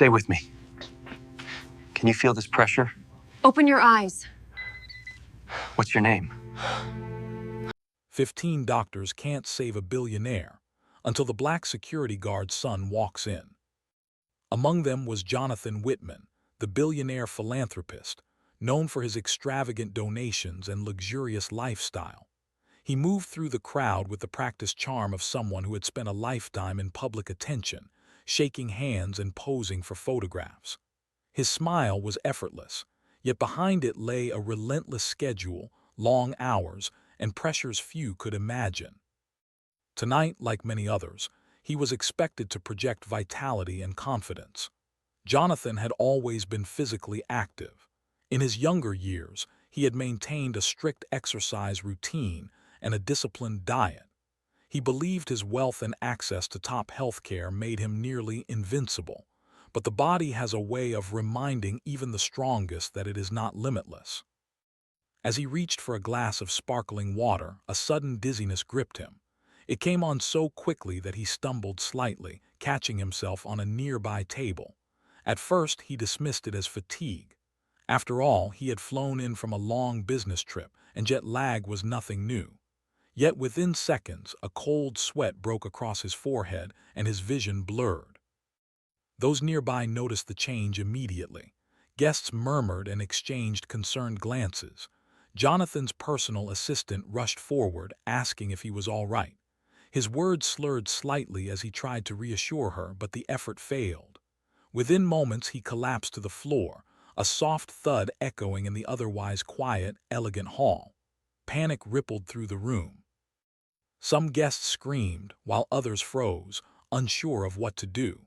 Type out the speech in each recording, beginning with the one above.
Stay with me. Can you feel this pressure? Open your eyes. What's your name? 15 doctors can't save a billionaire until the black security guard's son walks in. Among them was Jonathan Whitman, the billionaire philanthropist, known for his extravagant donations and luxurious lifestyle. He moved through the crowd with the practiced charm of someone who had spent a lifetime in public attention, shaking hands and posing for photographs. His smile was effortless, yet behind it lay a relentless schedule, long hours, and pressures few could imagine. Tonight, like many others, he was expected to project vitality and confidence. Jonathan had always been physically active. In his younger years, he had maintained a strict exercise routine and a disciplined diet. He believed his wealth and access to top healthcare made him nearly invincible, but the body has a way of reminding even the strongest that it is not limitless. As he reached for a glass of sparkling water, a sudden dizziness gripped him. It came on so quickly that he stumbled slightly, catching himself on a nearby table. At first, he dismissed it as fatigue. After all, he had flown in from a long business trip, and jet lag was nothing new. Yet within seconds, a cold sweat broke across his forehead and his vision blurred. Those nearby noticed the change immediately. Guests murmured and exchanged concerned glances. Jonathan's personal assistant rushed forward, asking if he was all right. His words slurred slightly as he tried to reassure her, but the effort failed. Within moments, he collapsed to the floor, a soft thud echoing in the otherwise quiet, elegant hall. Panic rippled through the room. Some guests screamed, while others froze, unsure of what to do.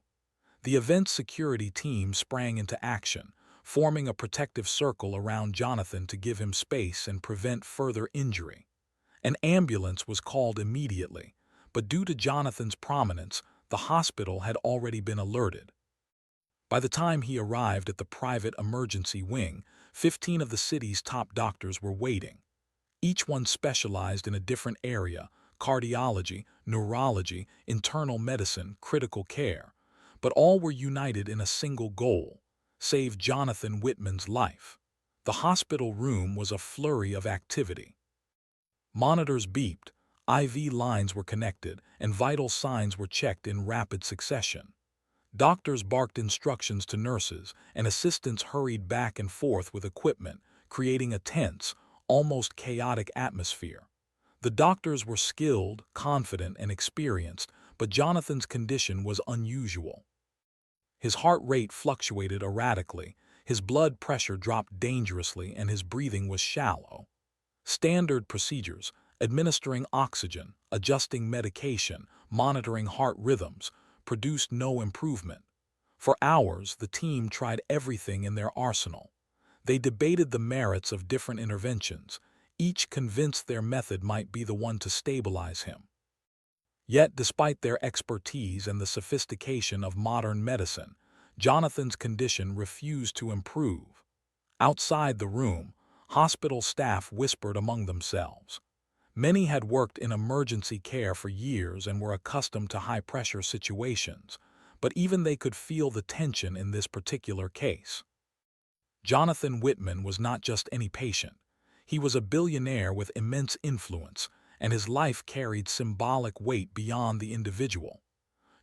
The event's security team sprang into action, forming a protective circle around Jonathan to give him space and prevent further injury. An ambulance was called immediately, but due to Jonathan's prominence, the hospital had already been alerted. By the time he arrived at the private emergency wing, 15 of the city's top doctors were waiting. Each one specialized in a different area: cardiology, neurology, internal medicine, critical care. But all were united in a single goal: save Jonathan Whitman's life. The hospital room was a flurry of activity. Monitors beeped, IV lines were connected, and vital signs were checked in rapid succession. Doctors barked instructions to nurses, and assistants hurried back and forth with equipment, creating a tense, almost chaotic atmosphere. The doctors were skilled, confident, and experienced, but Jonathan's condition was unusual. His heart rate fluctuated erratically, his blood pressure dropped dangerously, and his breathing was shallow. Standard procedures, administering oxygen, adjusting medication, monitoring heart rhythms, produced no improvement. For hours, the team tried everything in their arsenal. They debated the merits of different interventions, each convinced their method might be the one to stabilize him. Yet, despite their expertise and the sophistication of modern medicine, Jonathan's condition refused to improve. Outside the room, hospital staff whispered among themselves. Many had worked in emergency care for years and were accustomed to high-pressure situations, but even they could feel the tension in this particular case. Jonathan Whitman was not just any patient. He was a billionaire with immense influence, and his life carried symbolic weight beyond the individual.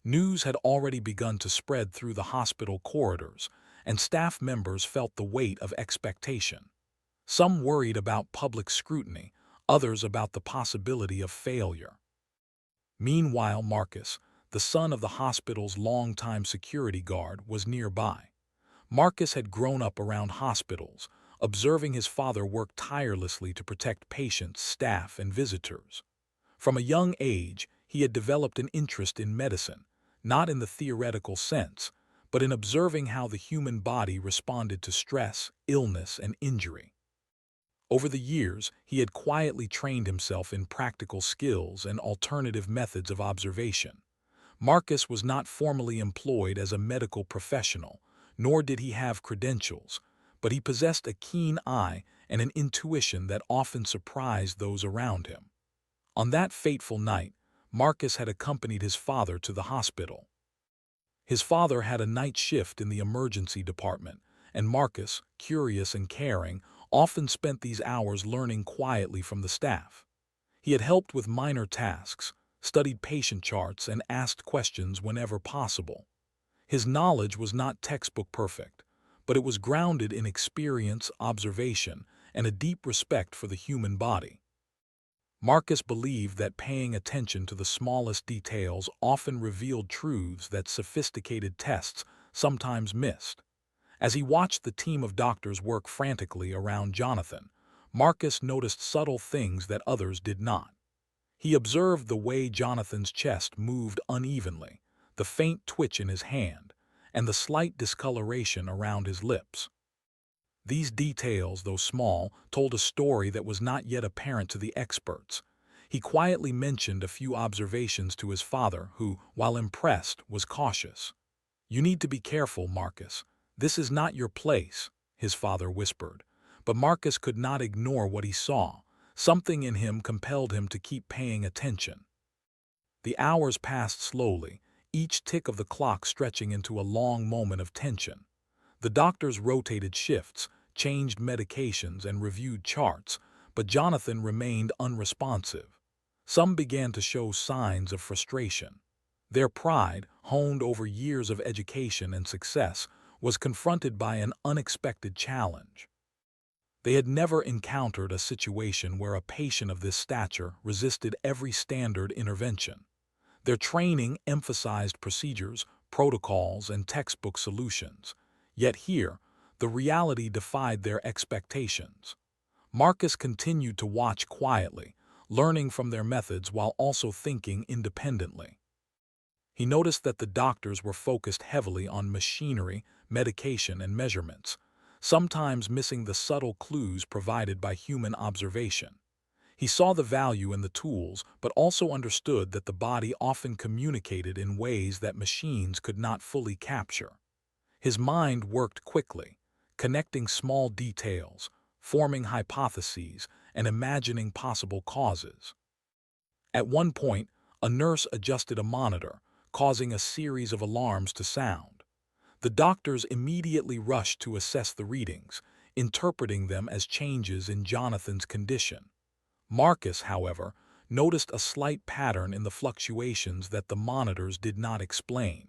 News had already begun to spread through the hospital corridors, and staff members felt the weight of expectation. Some worried about public scrutiny, others about the possibility of failure. Meanwhile, Marcus, the son of the hospital's longtime security guard, was nearby. Marcus had grown up around hospitals, observing his father work tirelessly to protect patients, staff, and visitors. From a young age, he had developed an interest in medicine, not in the theoretical sense, but in observing how the human body responded to stress, illness, and injury. Over the years, he had quietly trained himself in practical skills and alternative methods of observation. Marcus was not formally employed as a medical professional, nor did he have credentials, but he possessed a keen eye and an intuition that often surprised those around him. On that fateful night, Marcus had accompanied his father to the hospital. His father had a night shift in the emergency department, and Marcus, curious and caring, often spent these hours learning quietly from the staff. He had helped with minor tasks, studied patient charts, and asked questions whenever possible. His knowledge was not textbook perfect, but it was grounded in experience, observation, and a deep respect for the human body. Marcus believed that paying attention to the smallest details often revealed truths that sophisticated tests sometimes missed. As he watched the team of doctors work frantically around Jonathan, Marcus noticed subtle things that others did not. He observed the way Jonathan's chest moved unevenly, the faint twitch in his hand, and the slight discoloration around his lips. These details, though small, told a story that was not yet apparent to the experts. He quietly mentioned a few observations to his father, who, while impressed, was cautious. "You need to be careful, Marcus. This is not your place," his father whispered. But Marcus could not ignore what he saw. Something in him compelled him to keep paying attention. The hours passed slowly, each tick of the clock stretching into a long moment of tension. The doctors rotated shifts, changed medications, and reviewed charts, but Jonathan remained unresponsive. Some began to show signs of frustration. Their pride, honed over years of education and success, was confronted by an unexpected challenge. They had never encountered a situation where a patient of this stature resisted every standard intervention. Their training emphasized procedures, protocols, and textbook solutions. Yet here, the reality defied their expectations. Marcus continued to watch quietly, learning from their methods while also thinking independently. He noticed that the doctors were focused heavily on machinery, medication, and measurements, sometimes missing the subtle clues provided by human observation. He saw the value in the tools, but also understood that the body often communicated in ways that machines could not fully capture. His mind worked quickly, connecting small details, forming hypotheses, and imagining possible causes. At one point, a nurse adjusted a monitor, causing a series of alarms to sound. The doctors immediately rushed to assess the readings, interpreting them as changes in Jonathan's condition. Marcus, however, noticed a slight pattern in the fluctuations that the monitors did not explain.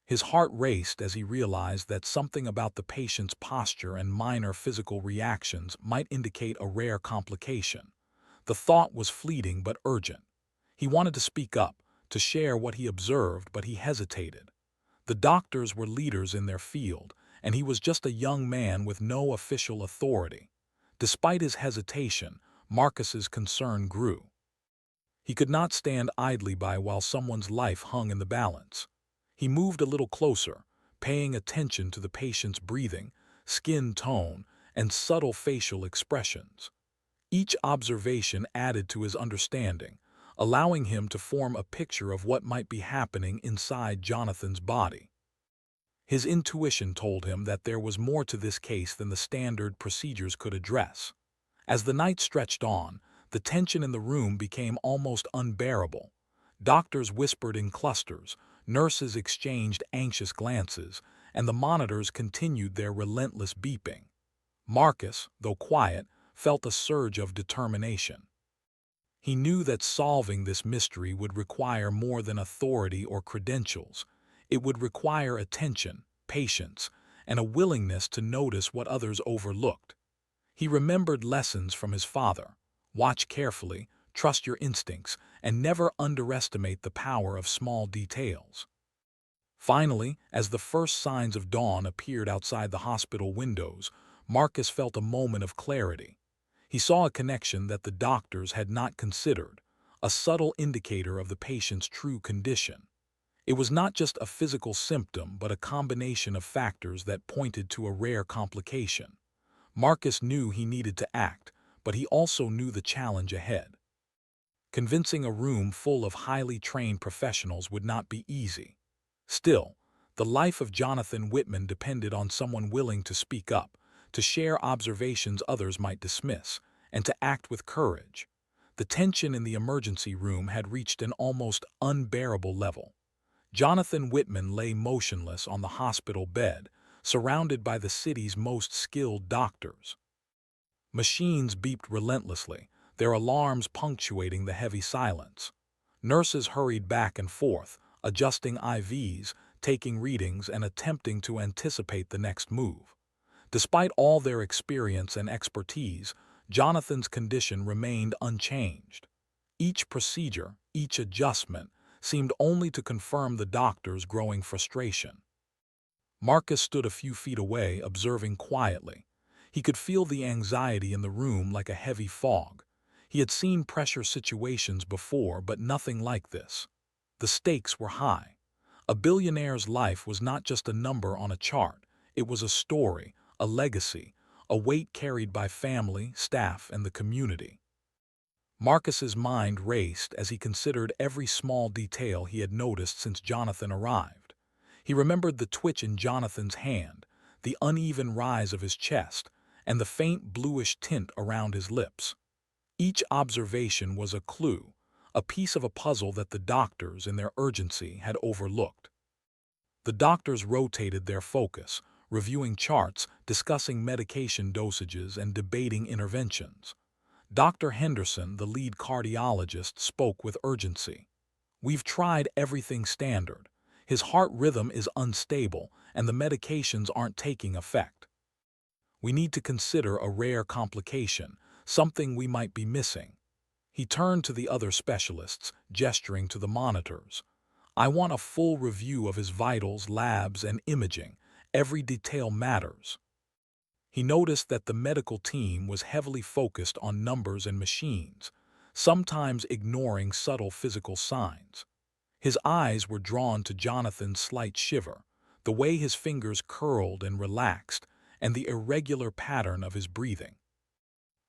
His heart raced as he realized that something about the patient's posture and minor physical reactions might indicate a rare complication. The thought was fleeting but urgent. He wanted to speak up, to share what he observed, but he hesitated. The doctors were leaders in their field, and he was just a young man with no official authority. Despite his hesitation, Marcus's concern grew. He could not stand idly by while someone's life hung in the balance. He moved a little closer, paying attention to the patient's breathing, skin tone, and subtle facial expressions. Each observation added to his understanding, allowing him to form a picture of what might be happening inside Jonathan's body. His intuition told him that there was more to this case than the standard procedures could address. As the night stretched on, the tension in the room became almost unbearable. Doctors whispered in clusters, nurses exchanged anxious glances, and the monitors continued their relentless beeping. Marcus, though quiet, felt a surge of determination. He knew that solving this mystery would require more than authority or credentials. It would require attention, patience, and a willingness to notice what others overlooked. He remembered lessons from his father: watch carefully, trust your instincts, and never underestimate the power of small details. Finally, as the first signs of dawn appeared outside the hospital windows, Marcus felt a moment of clarity. He saw a connection that the doctors had not considered, a subtle indicator of the patient's true condition. It was not just a physical symptom, but a combination of factors that pointed to a rare complication. Marcus knew he needed to act, but he also knew the challenge ahead. Convincing a room full of highly trained professionals would not be easy. Still, the life of Jonathan Whitman depended on someone willing to speak up, to share observations others might dismiss, and to act with courage. The tension in the emergency room had reached an almost unbearable level. Jonathan Whitman lay motionless on the hospital bed, surrounded by the city's most skilled doctors. Machines beeped relentlessly, their alarms punctuating the heavy silence. Nurses hurried back and forth, adjusting IVs, taking readings, and attempting to anticipate the next move. Despite all their experience and expertise, Jonathan's condition remained unchanged. Each procedure, each adjustment, seemed only to confirm the doctor's growing frustration. Marcus stood a few feet away, observing quietly. He could feel the anxiety in the room like a heavy fog. He had seen pressure situations before, but nothing like this. The stakes were high. A billionaire's life was not just a number on a chart. It was a story, a legacy, a weight carried by family, staff, and the community. Marcus's mind raced as he considered every small detail he had noticed since Jonathan arrived. He remembered the twitch in Jonathan's hand, the uneven rise of his chest, and the faint bluish tint around his lips. Each observation was a clue, a piece of a puzzle that the doctors, in their urgency, had overlooked. The doctors rotated their focus, reviewing charts, discussing medication dosages, and debating interventions. Dr. Henderson, the lead cardiologist, spoke with urgency. "We've tried everything standard. His heart rhythm is unstable, and the medications aren't taking effect. We need to consider a rare complication, something we might be missing." He turned to the other specialists, gesturing to the monitors. "I want a full review of his vitals, labs, and imaging. Every detail matters." He noticed that the medical team was heavily focused on numbers and machines, sometimes ignoring subtle physical signs. His eyes were drawn to Jonathan's slight shiver, the way his fingers curled and relaxed, and the irregular pattern of his breathing.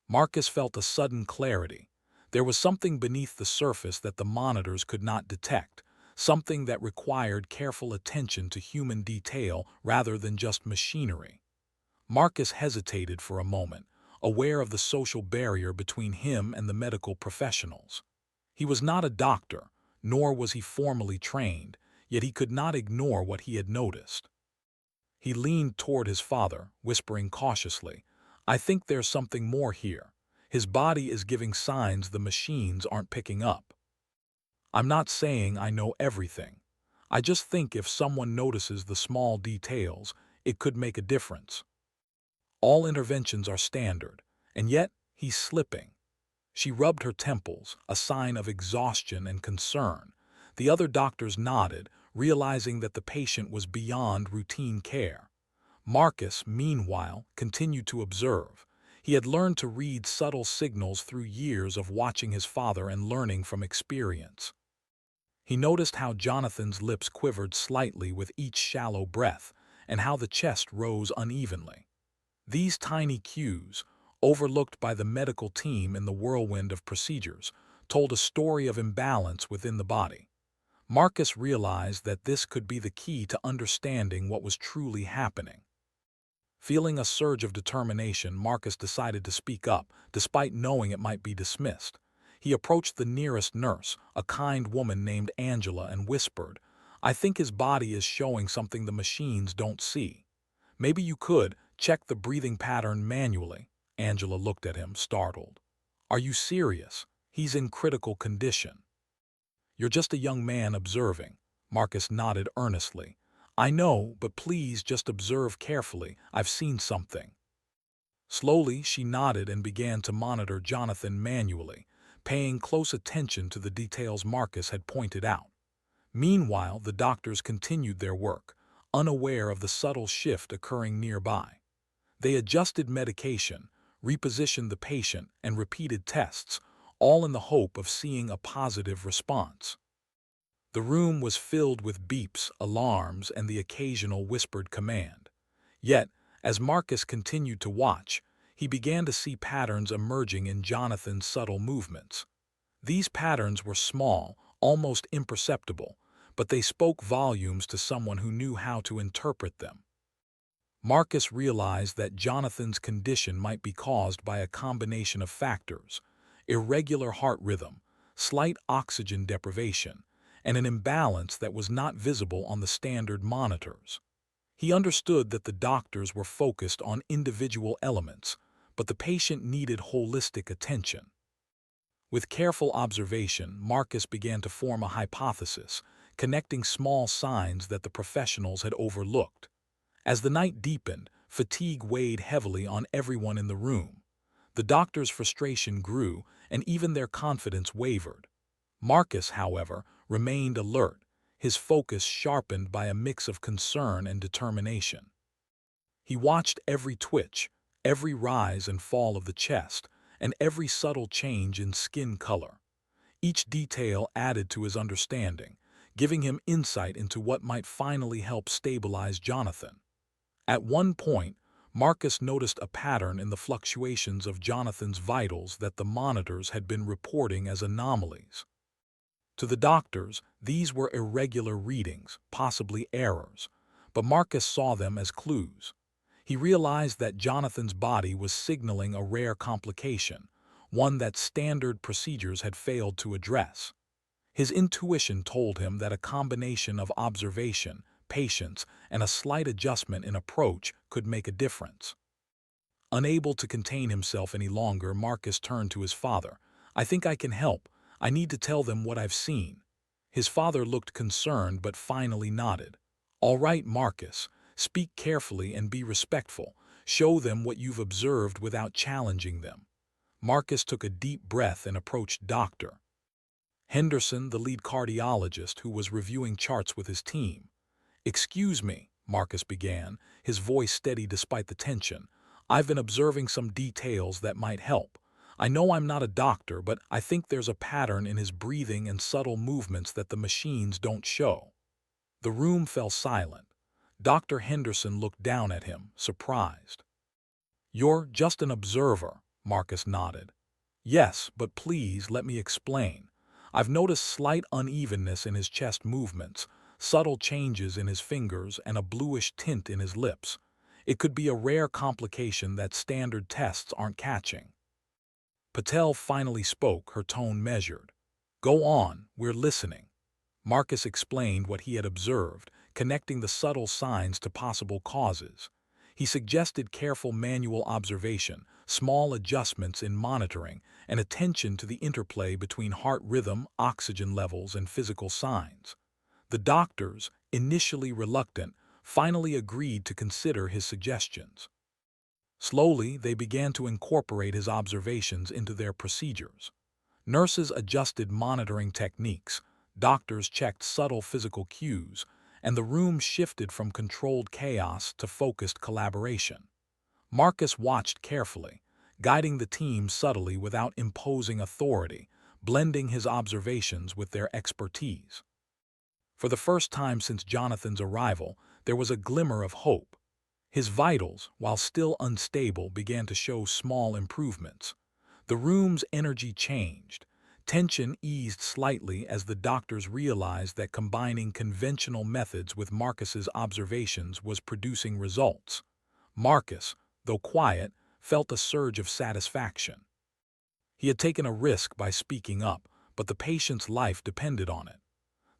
Marcus felt a sudden clarity. There was something beneath the surface that the monitors could not detect, something that required careful attention to human detail rather than just machinery. Marcus hesitated for a moment, aware of the social barrier between him and the medical professionals. He was not a doctor, nor was he formally trained, yet he could not ignore what he had noticed. He leaned toward his father, whispering cautiously, "I think there's something more here. His body is giving signs the machines aren't picking up. I'm not saying I know everything. I just think if someone notices the small details, it could make a difference. All interventions are standard, and yet he's slipping." She rubbed her temples, a sign of exhaustion and concern. The other doctors nodded, realizing that the patient was beyond routine care. Marcus, meanwhile, continued to observe. He had learned to read subtle signals through years of watching his father and learning from experience. He noticed how Jonathan's lips quivered slightly with each shallow breath, and how the chest rose unevenly. These tiny cues, overlooked by the medical team in the whirlwind of procedures, told a story of imbalance within the body. Marcus realized that this could be the key to understanding what was truly happening. Feeling a surge of determination, Marcus decided to speak up, despite knowing it might be dismissed. He approached the nearest nurse, a kind woman named Angela, and whispered, "I think his body is showing something the machines don't see. Maybe you could check the breathing pattern manually." Angela looked at him, startled. "Are you serious? He's in critical condition." "You're just a young man observing." Marcus nodded earnestly. "I know, but please just observe carefully. I've seen something." Slowly, she nodded and began to monitor Jonathan manually, paying close attention to the details Marcus had pointed out. Meanwhile, the doctors continued their work, unaware of the subtle shift occurring nearby. They adjusted medication, repositioned the patient, and repeated tests, all in the hope of seeing a positive response. The room was filled with beeps, alarms, and the occasional whispered command. Yet, as Marcus continued to watch, he began to see patterns emerging in Jonathan's subtle movements. These patterns were small, almost imperceptible, but they spoke volumes to someone who knew how to interpret them. Marcus realized that Jonathan's condition might be caused by a combination of factors: irregular heart rhythm, slight oxygen deprivation, and an imbalance that was not visible on the standard monitors. He understood that the doctors were focused on individual elements, but the patient needed holistic attention. With careful observation, Marcus began to form a hypothesis, connecting small signs that the professionals had overlooked. As the night deepened, fatigue weighed heavily on everyone in the room. The doctor's frustration grew, and even their confidence wavered. Marcus, however, remained alert, his focus sharpened by a mix of concern and determination. He watched every twitch, every rise and fall of the chest, and every subtle change in skin color. Each detail added to his understanding, giving him insight into what might finally help stabilize Jonathan. At one point, Marcus noticed a pattern in the fluctuations of Jonathan's vitals that the monitors had been reporting as anomalies. To the doctors, these were irregular readings, possibly errors, but Marcus saw them as clues. He realized that Jonathan's body was signaling a rare complication, one that standard procedures had failed to address. His intuition told him that a combination of observation, patience, and a slight adjustment in approach could make a difference. Unable to contain himself any longer, Marcus turned to his father. "I think I can help. I need to tell them what I've seen." His father looked concerned but finally nodded. "All right, Marcus. Speak carefully and be respectful. Show them what you've observed without challenging them." Marcus took a deep breath and approached Dr. Henderson, the lead cardiologist who was reviewing charts with his team. "Excuse me," Marcus began, his voice steady despite the tension. "I've been observing some details that might help. I know I'm not a doctor, but I think there's a pattern in his breathing and subtle movements that the machines don't show." The room fell silent. Dr. Henderson looked down at him, surprised. "You're just an observer," Marcus nodded. "Yes, but please let me explain. I've noticed slight unevenness in his chest movements, subtle changes in his fingers, and a bluish tint in his lips. It could be a rare complication that standard tests aren't catching." Patel finally spoke, her tone measured. "Go on, we're listening." Marcus explained what he had observed, connecting the subtle signs to possible causes. He suggested careful manual observation, small adjustments in monitoring, and attention to the interplay between heart rhythm, oxygen levels, and physical signs. The doctors, initially reluctant, finally agreed to consider his suggestions. Slowly, they began to incorporate his observations into their procedures. Nurses adjusted monitoring techniques, doctors checked subtle physical cues, and the room shifted from controlled chaos to focused collaboration. Marcus watched carefully, guiding the team subtly without imposing authority, blending his observations with their expertise. For the first time since Jonathan's arrival, there was a glimmer of hope. His vitals, while still unstable, began to show small improvements. The room's energy changed. Tension eased slightly as the doctors realized that combining conventional methods with Marcus's observations was producing results. Marcus, though quiet, felt a surge of satisfaction. He had taken a risk by speaking up, but the patient's life depended on it.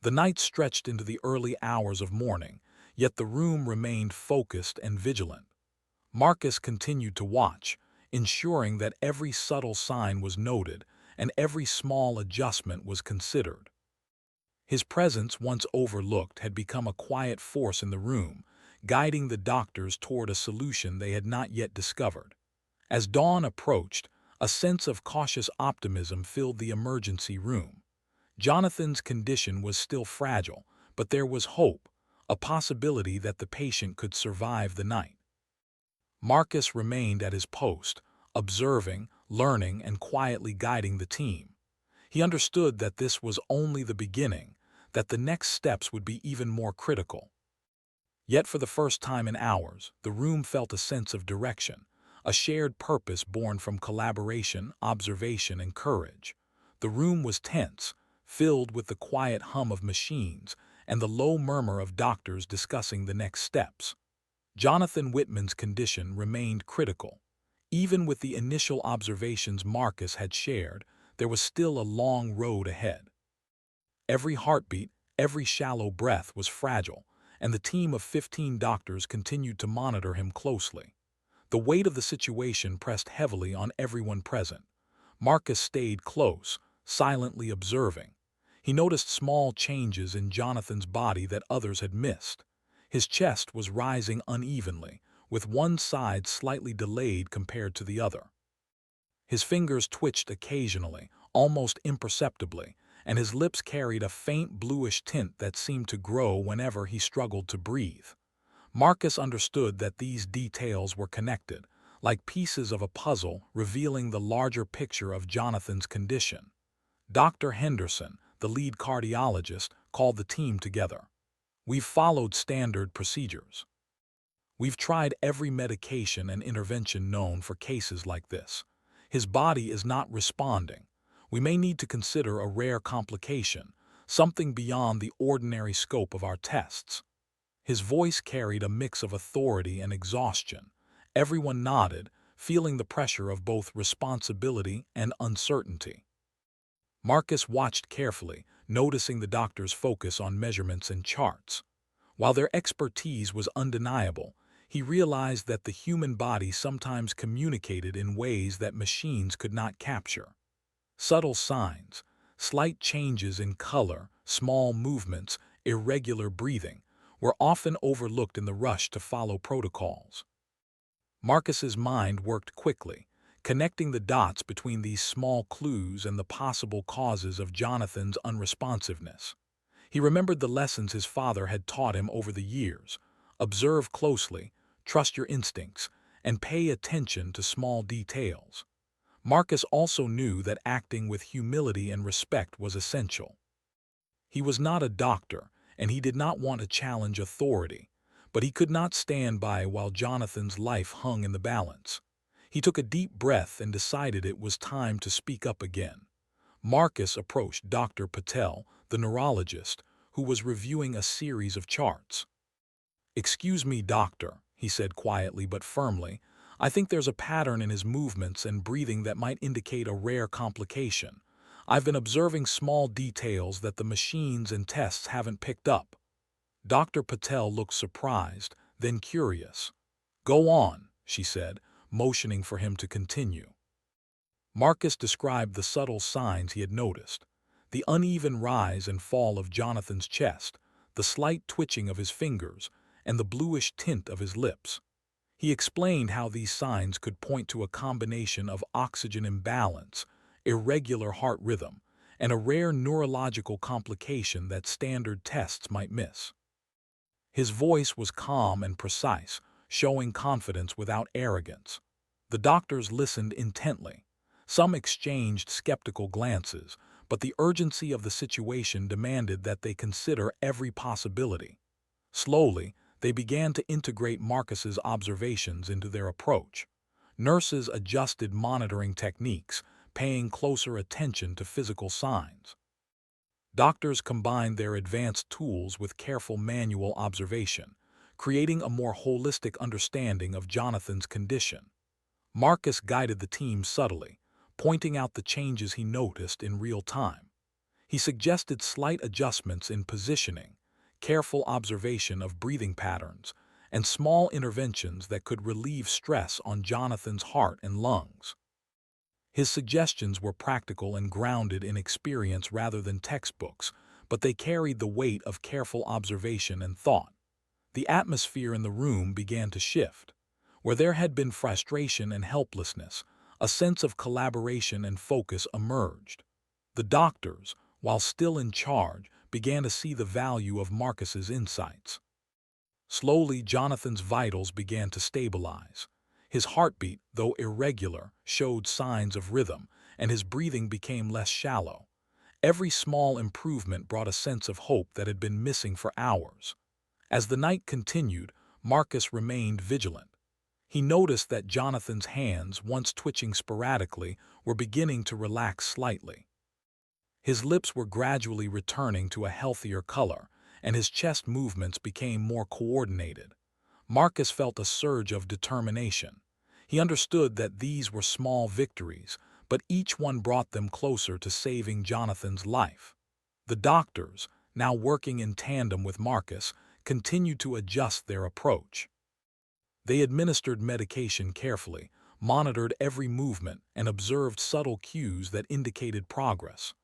The night stretched into the early hours of morning, yet the room remained focused and vigilant. Marcus continued to watch, ensuring that every subtle sign was noted and every small adjustment was considered. His presence, once overlooked, had become a quiet force in the room, guiding the doctors toward a solution they had not yet discovered. As dawn approached, a sense of cautious optimism filled the emergency room. Jonathan's condition was still fragile, but there was hope, a possibility that the patient could survive the night. Marcus remained at his post, observing, learning, and quietly guiding the team. He understood that this was only the beginning, that the next steps would be even more critical. Yet for the first time in hours, the room felt a sense of direction, a shared purpose born from collaboration, observation, and courage. The room was tense, filled with the quiet hum of machines and the low murmur of doctors discussing the next steps. Jonathan Whitman's condition remained critical. Even with the initial observations Marcus had shared, there was still a long road ahead. Every heartbeat, Every shallow breath was fragile, and the team of 15 doctors continued to monitor him closely. The weight of the situation pressed heavily on everyone present. Marcus stayed close, silently observing. He noticed small changes in Jonathan's body that others had missed. His chest was rising unevenly, with one side slightly delayed compared to the other. His fingers twitched occasionally, almost imperceptibly, and his lips carried a faint bluish tint that seemed to grow whenever he struggled to breathe. Marcus understood that these details were connected, like pieces of a puzzle revealing the larger picture of Jonathan's condition. Dr. Henderson, the lead cardiologist, called the team together. "We've followed standard procedures. We've tried every medication and intervention known for cases like this. His body is not responding. We may need to consider a rare complication, something beyond the ordinary scope of our tests." His voice carried a mix of authority and exhaustion. Everyone nodded, feeling the pressure of both responsibility and uncertainty. Marcus watched carefully, noticing the doctor's focus on measurements and charts. While their expertise was undeniable, he realized that the human body sometimes communicated in ways that machines could not capture. Subtle signs, slight changes in color, small movements, irregular breathing, were often overlooked in the rush to follow protocols. Marcus's mind worked quickly, connecting the dots between these small clues and the possible causes of Jonathan's unresponsiveness. He remembered the lessons his father had taught him over the years: observe closely, trust your instincts, and pay attention to small details. Marcus also knew that acting with humility and respect was essential. He was not a doctor, and he did not want to challenge authority, but he could not stand by while Jonathan's life hung in the balance. He took a deep breath and decided it was time to speak up again. Marcus approached Dr. Patel, the neurologist, who was reviewing a series of charts. "Excuse me, doctor," he said quietly but firmly. "I think there's a pattern in his movements and breathing that might indicate a rare complication. I've been observing small details that the machines and tests haven't picked up." Dr. Patel looked surprised, then curious. "Go on," she said, motioning for him to continue. Marcus described the subtle signs he had noticed: the uneven rise and fall of Jonathan's chest, the slight twitching of his fingers, and the bluish tint of his lips. He explained how these signs could point to a combination of oxygen imbalance, irregular heart rhythm, and a rare neurological complication that standard tests might miss. His voice was calm and precise, showing confidence without arrogance. The doctors listened intently. Some exchanged skeptical glances, but the urgency of the situation demanded that they consider every possibility. Slowly, they began to integrate Marcus's observations into their approach. Nurses adjusted monitoring techniques, paying closer attention to physical signs. Doctors combined their advanced tools with careful manual observation, creating a more holistic understanding of Jonathan's condition. Marcus guided the team subtly, pointing out the changes he noticed in real time. He suggested slight adjustments in positioning, careful observation of breathing patterns, and small interventions that could relieve stress on Jonathan's heart and lungs. His suggestions were practical and grounded in experience rather than textbooks, but they carried the weight of careful observation and thought. The atmosphere in the room began to shift. Where there had been frustration and helplessness, a sense of collaboration and focus emerged. The doctors, while still in charge, began to see the value of Marcus's insights. Slowly, Jonathan's vitals began to stabilize. His heartbeat, though irregular, showed signs of rhythm, and his breathing became less shallow. Every small improvement brought a sense of hope that had been missing for hours. As the night continued, Marcus remained vigilant. He noticed that Jonathan's hands, once twitching sporadically, were beginning to relax slightly. His lips were gradually returning to a healthier color, and his chest movements became more coordinated. Marcus felt a surge of determination. He understood that these were small victories, but each one brought them closer to saving Jonathan's life. The doctors, now working in tandem with Marcus, continued to adjust their approach. They administered medication carefully, monitored every movement, and observed subtle cues that indicated progress.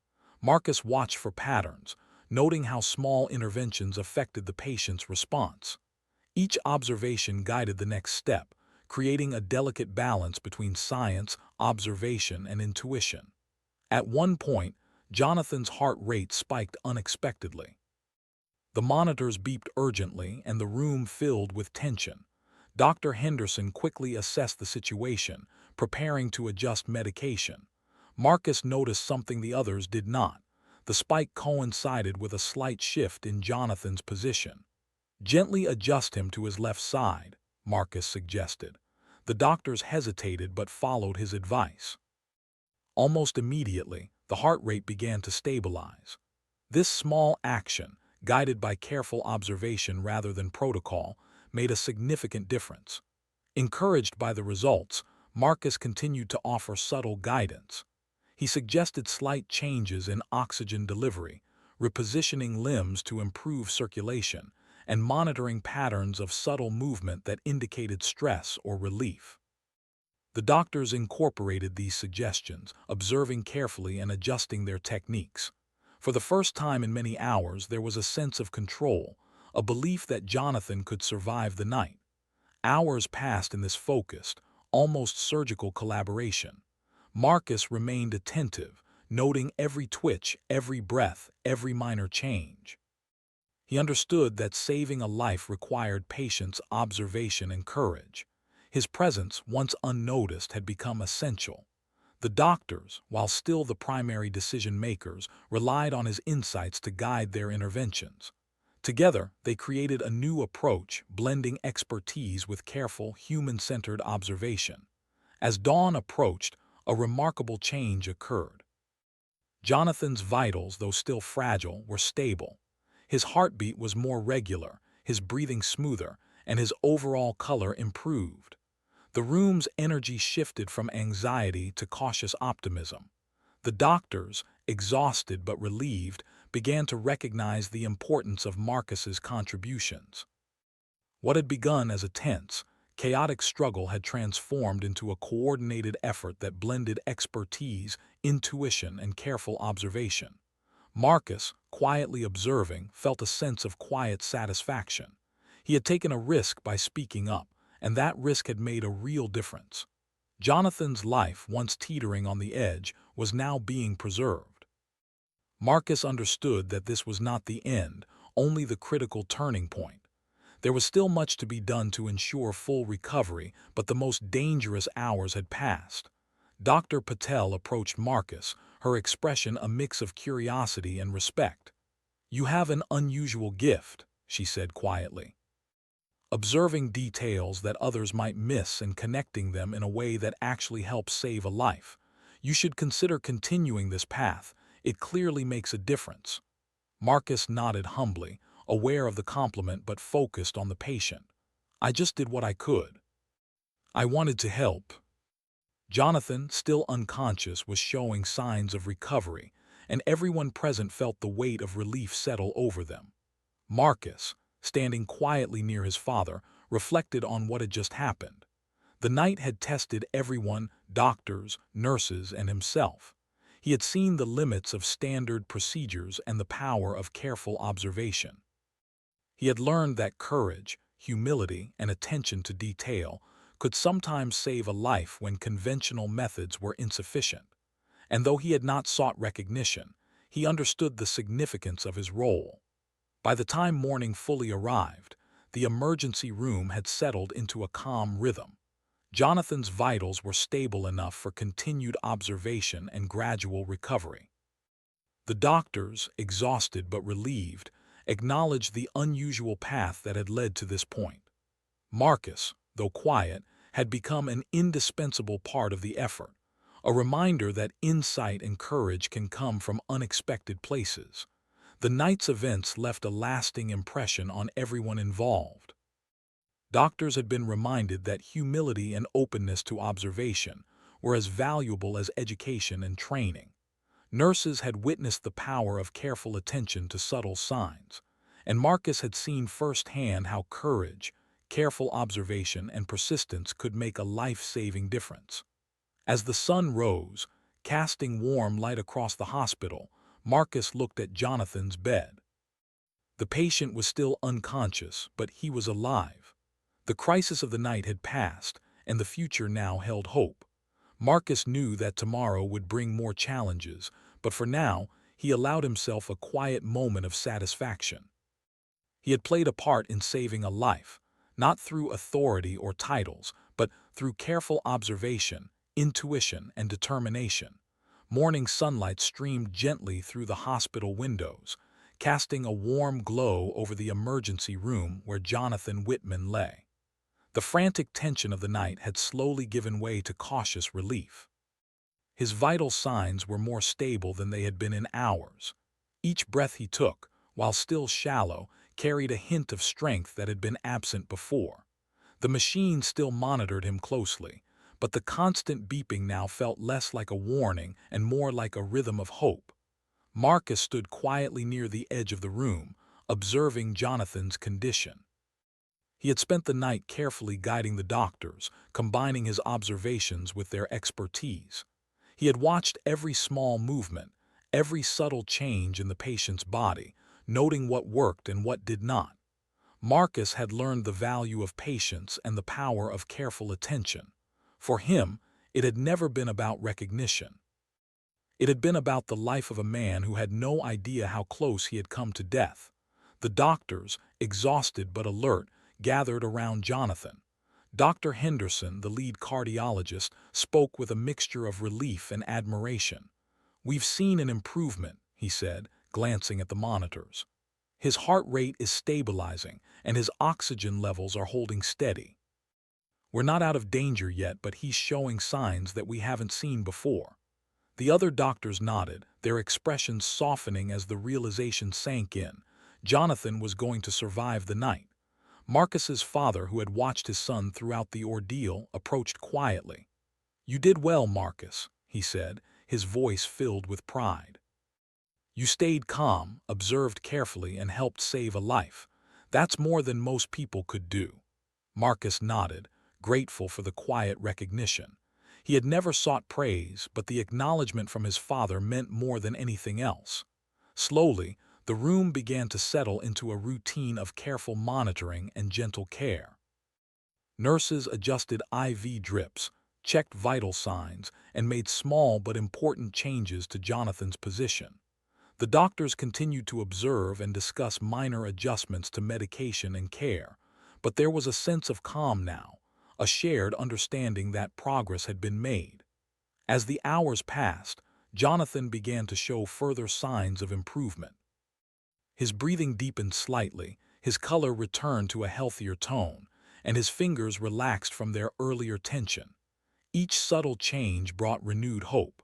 Marcus watched for patterns, noting how small interventions affected the patient's response. Each observation guided the next step, creating a delicate balance between science, observation, and intuition. At one point, Jonathan's heart rate spiked unexpectedly. The monitors beeped urgently and the room filled with tension. Dr. Henderson quickly assessed the situation, preparing to adjust medication. Marcus noticed something the others did not. The spike coincided with a slight shift in Jonathan's position. "Gently adjust him to his left side," Marcus suggested. The doctors hesitated but followed his advice. Almost immediately, the heart rate began to stabilize. This small action, guided by careful observation rather than protocol, made a significant difference. Encouraged by the results, Marcus continued to offer subtle guidance. He suggested slight changes in oxygen delivery, repositioning limbs to improve circulation, and monitoring patterns of subtle movement that indicated stress or relief. The doctors incorporated these suggestions, observing carefully and adjusting their techniques. For the first time in many hours, there was a sense of control, a belief that Jonathan could survive the night. Hours passed in this focused, almost surgical collaboration. Marcus remained attentive, noting every twitch, every breath, every minor change. He understood that saving a life required patience, observation, and courage. His presence, once unnoticed, had become essential. The doctors, while still the primary decision-makers, relied on his insights to guide their interventions. Together, they created a new approach, blending expertise with careful, human-centered observation. As dawn approached, a remarkable change occurred. Jonathan's vitals, though still fragile, were stable. His heartbeat was more regular, his breathing smoother, and his overall color improved. The room's energy shifted from anxiety to cautious optimism. The doctors, exhausted but relieved, began to recognize the importance of Marcus's contributions. What had begun as a tense, chaotic struggle had transformed into a coordinated effort that blended expertise, intuition, and careful observation. Marcus, quietly observing, felt a sense of quiet satisfaction. He had taken a risk by speaking up, and that risk had made a real difference. Jonathan's life, once teetering on the edge, was now being preserved. Marcus understood that this was not the end, only the critical turning point. There was still much to be done to ensure full recovery, but the most dangerous hours had passed. Dr. Patel approached Marcus, her expression a mix of curiosity and respect. "You have an unusual gift," she said quietly. "Observing details that others might miss and connecting them in a way that actually helps save a life. You should consider continuing this path. It clearly makes a difference." Marcus nodded humbly, aware of the compliment but focused on the patient. "I just did what I could. I wanted to help." Jonathan, still unconscious, was showing signs of recovery, and everyone present felt the weight of relief settle over them. Marcus, standing quietly near his father, reflected on what had just happened. The night had tested everyone, doctors, nurses, and himself. He had seen the limits of standard procedures and the power of careful observation. He had learned that courage, humility, and attention to detail could sometimes save a life when conventional methods were insufficient. And though he had not sought recognition, he understood the significance of his role. By the time morning fully arrived, the emergency room had settled into a calm rhythm. Jonathan's vitals were stable enough for continued observation and gradual recovery. The doctors, exhausted but relieved, acknowledged the unusual path that had led to this point. Marcus, though quiet, had become an indispensable part of the effort, a reminder that insight and courage can come from unexpected places. The night's events left a lasting impression on everyone involved. Doctors had been reminded that humility and openness to observation were as valuable as education and training. Nurses had witnessed the power of careful attention to subtle signs, and Marcus had seen firsthand how courage, careful observation, and persistence could make a life-saving difference. As the sun rose, casting warm light across the hospital, Marcus looked at Jonathan's bed. The patient was still unconscious, but he was alive. The crisis of the night had passed, and the future now held hope. Marcus knew that tomorrow would bring more challenges, but for now, he allowed himself a quiet moment of satisfaction. He had played a part in saving a life, not through authority or titles, but through careful observation, intuition, and determination. Morning sunlight streamed gently through the hospital windows, casting a warm glow over the emergency room where Jonathan Whitman lay. The frantic tension of the night had slowly given way to cautious relief. His vital signs were more stable than they had been in hours. Each breath he took, while still shallow, carried a hint of strength that had been absent before. The machine still monitored him closely, but the constant beeping now felt less like a warning and more like a rhythm of hope. Marcus stood quietly near the edge of the room, observing Jonathan's condition. He had spent the night carefully guiding the doctors, combining his observations with their expertise. He had watched every small movement, every subtle change in the patient's body, noting what worked and what did not. Marcus had learned the value of patience and the power of careful attention. For him, it had never been about recognition. It had been about the life of a man who had no idea how close he had come to death. The doctors, exhausted but alert, gathered around Jonathan. Dr. Henderson, the lead cardiologist, spoke with a mixture of relief and admiration. "We've seen an improvement," he said, glancing at the monitors. "His heart rate is stabilizing, and his oxygen levels are holding steady. We're not out of danger yet, but he's showing signs that we haven't seen before." The other doctors nodded, their expressions softening as the realization sank in. Jonathan was going to survive the night. Marcus's father, who had watched his son throughout the ordeal, approached quietly. "You did well, Marcus," he said, his voice filled with pride. "You stayed calm, observed carefully, and helped save a life. That's more than most people could do." Marcus nodded, grateful for the quiet recognition. He had never sought praise, but the acknowledgement from his father meant more than anything else. Slowly, the room began to settle into a routine of careful monitoring and gentle care. Nurses adjusted IV drips, checked vital signs, and made small but important changes to Jonathan's position. The doctors continued to observe and discuss minor adjustments to medication and care, but there was a sense of calm now, a shared understanding that progress had been made. As the hours passed, Jonathan began to show further signs of improvement. His breathing deepened slightly, his color returned to a healthier tone, and his fingers relaxed from their earlier tension. Each subtle change brought renewed hope.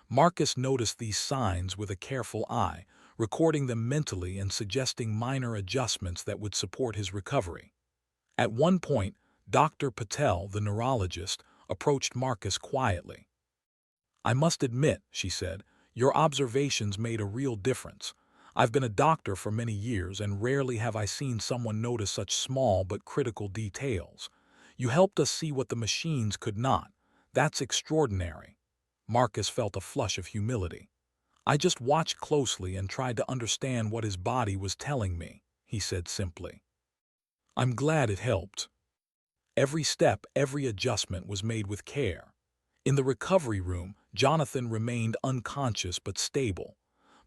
Marcus noticed these signs with a careful eye, recording them mentally and suggesting minor adjustments that would support his recovery. At one point, Dr. Patel, the neurologist, approached Marcus quietly. "I must admit," she said, "your observations made a real difference. I've been a doctor for many years, and rarely have I seen someone notice such small but critical details. You helped us see what the machines could not. That's extraordinary." Marcus felt a flush of humility. "I just watched closely and tried to understand what his body was telling me," he said simply. "I'm glad it helped." Every step, every adjustment was made with care. In the recovery room, Jonathan remained unconscious but stable.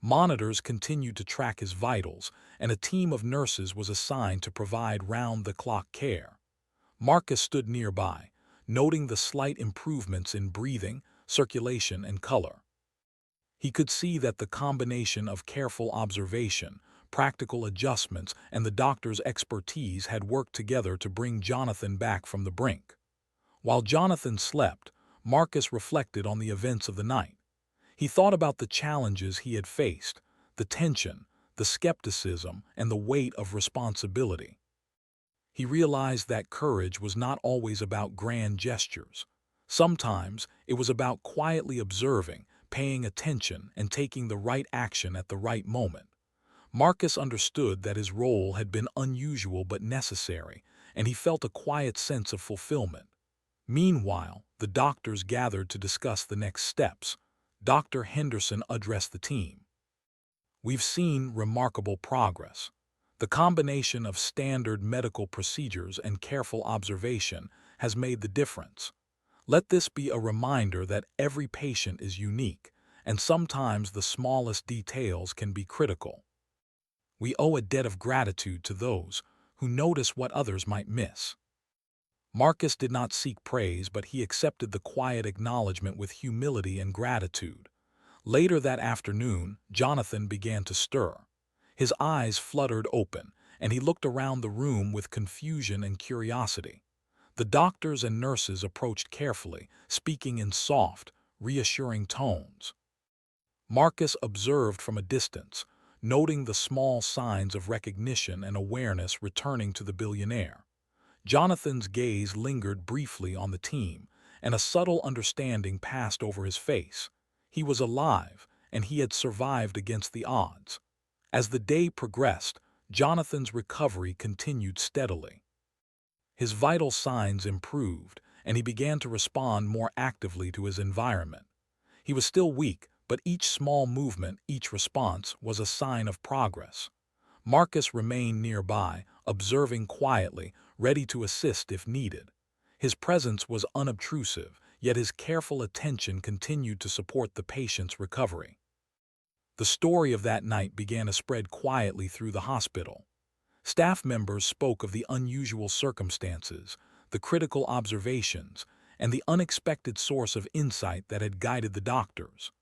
Monitors continued to track his vitals, and a team of nurses was assigned to provide round-the-clock care. Marcus stood nearby, noting the slight improvements in breathing, circulation, and color. He could see that the combination of careful observation, practical adjustments, and the doctor's expertise had worked together to bring Jonathan back from the brink. While Jonathan slept, Marcus reflected on the events of the night. He thought about the challenges he had faced, the tension, the skepticism, and the weight of responsibility. He realized that courage was not always about grand gestures. Sometimes it was about quietly observing, paying attention, and taking the right action at the right moment. Marcus understood that his role had been unusual but necessary, and he felt a quiet sense of fulfillment. Meanwhile, the doctors gathered to discuss the next steps. Dr. Henderson addressed the team. We've seen remarkable progress. The combination of standard medical procedures and careful observation has made the difference. Let this be a reminder that every patient is unique, and sometimes the smallest details can be critical. We owe a debt of gratitude to those who notice what others might miss. Marcus did not seek praise, but he accepted the quiet acknowledgement with humility and gratitude. Later that afternoon, Jonathan began to stir. His eyes fluttered open, and he looked around the room with confusion and curiosity. The doctors and nurses approached carefully, speaking in soft, reassuring tones. Marcus observed from a distance, noting the small signs of recognition and awareness returning to the billionaire. Jonathan's gaze lingered briefly on the team, and a subtle understanding passed over his face. He was alive, and he had survived against the odds. As the day progressed, Jonathan's recovery continued steadily. His vital signs improved, and he began to respond more actively to his environment. He was still weak, but each small movement, each response, was a sign of progress. Marcus remained nearby, observing quietly, ready to assist if needed. His presence was unobtrusive, yet his careful attention continued to support the patient's recovery. The story of that night began to spread quietly through the hospital. Staff members spoke of the unusual circumstances, the critical observations, and the unexpected source of insight that had guided the doctors.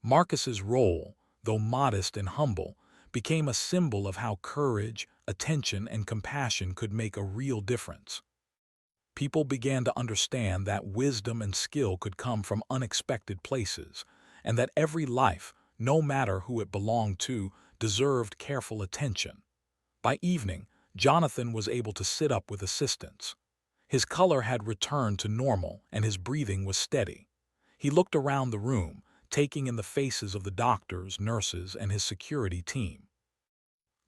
Marcus's role, though modest and humble, became a symbol of how courage, attention, and compassion could make a real difference. People began to understand that wisdom and skill could come from unexpected places, and that every life, no matter who it belonged to, deserved careful attention. By evening, Jonathan was able to sit up with assistance. His color had returned to normal, and his breathing was steady. He looked around the room, taking in the faces of the doctors, nurses, and his security team.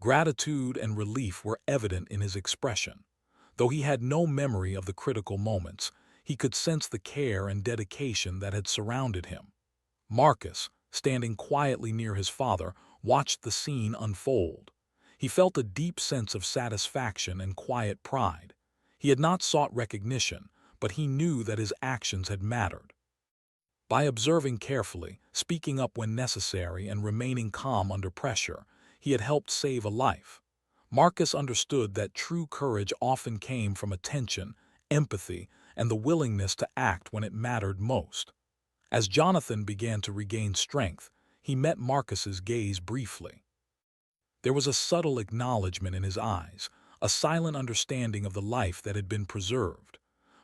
Gratitude and relief were evident in his expression. Though he had no memory of the critical moments, he could sense the care and dedication that had surrounded him. Marcus, standing quietly near his father, watched the scene unfold. He felt a deep sense of satisfaction and quiet pride. He had not sought recognition, but he knew that his actions had mattered. By observing carefully, speaking up when necessary, and remaining calm under pressure, he had helped save a life. Marcus understood that true courage often came from attention, empathy, and the willingness to act when it mattered most. As Jonathan began to regain strength, he met Marcus's gaze briefly. There was a subtle acknowledgement in his eyes, a silent understanding of the life that had been preserved.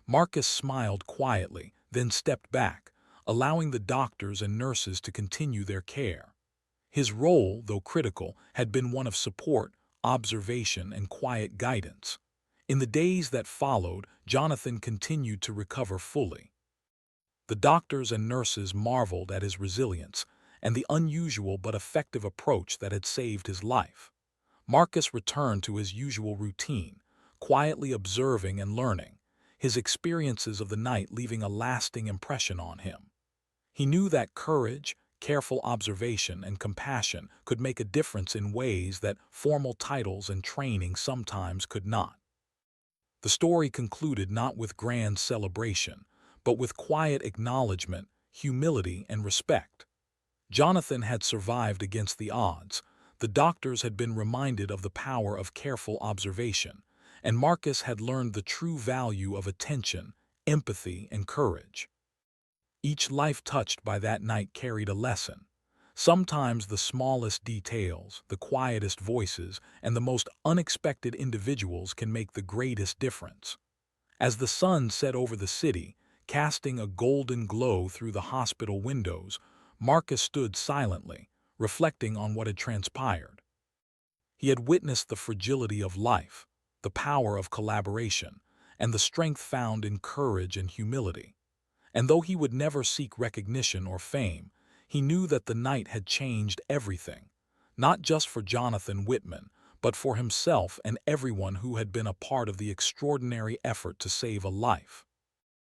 Marcus smiled quietly, then stepped back, allowing the doctors and nurses to continue their care. His role, though critical, had been one of support, observation, and quiet guidance. In the days that followed, Jonathan continued to recover fully. The doctors and nurses marveled at his resilience and the unusual but effective approach that had saved his life. Marcus returned to his usual routine, quietly observing and learning, his experiences of the night leaving a lasting impression on him. He knew that courage, careful observation, and compassion could make a difference in ways that formal titles and training sometimes could not. The story concluded not with grand celebration, but with quiet acknowledgement, humility, and respect. Jonathan had survived against the odds, the doctors had been reminded of the power of careful observation, and Marcus had learned the true value of attention, empathy, and courage. Each life touched by that night carried a lesson. Sometimes the smallest details, the quietest voices, and the most unexpected individuals can make the greatest difference. As the sun set over the city, casting a golden glow through the hospital windows, Marcus stood silently, reflecting on what had transpired. He had witnessed the fragility of life, the power of collaboration, and the strength found in courage and humility. And though he would never seek recognition or fame, He knew that the night had changed everything, not just for Jonathan Whitman, but for himself and everyone who had been a part of the extraordinary effort to save a life.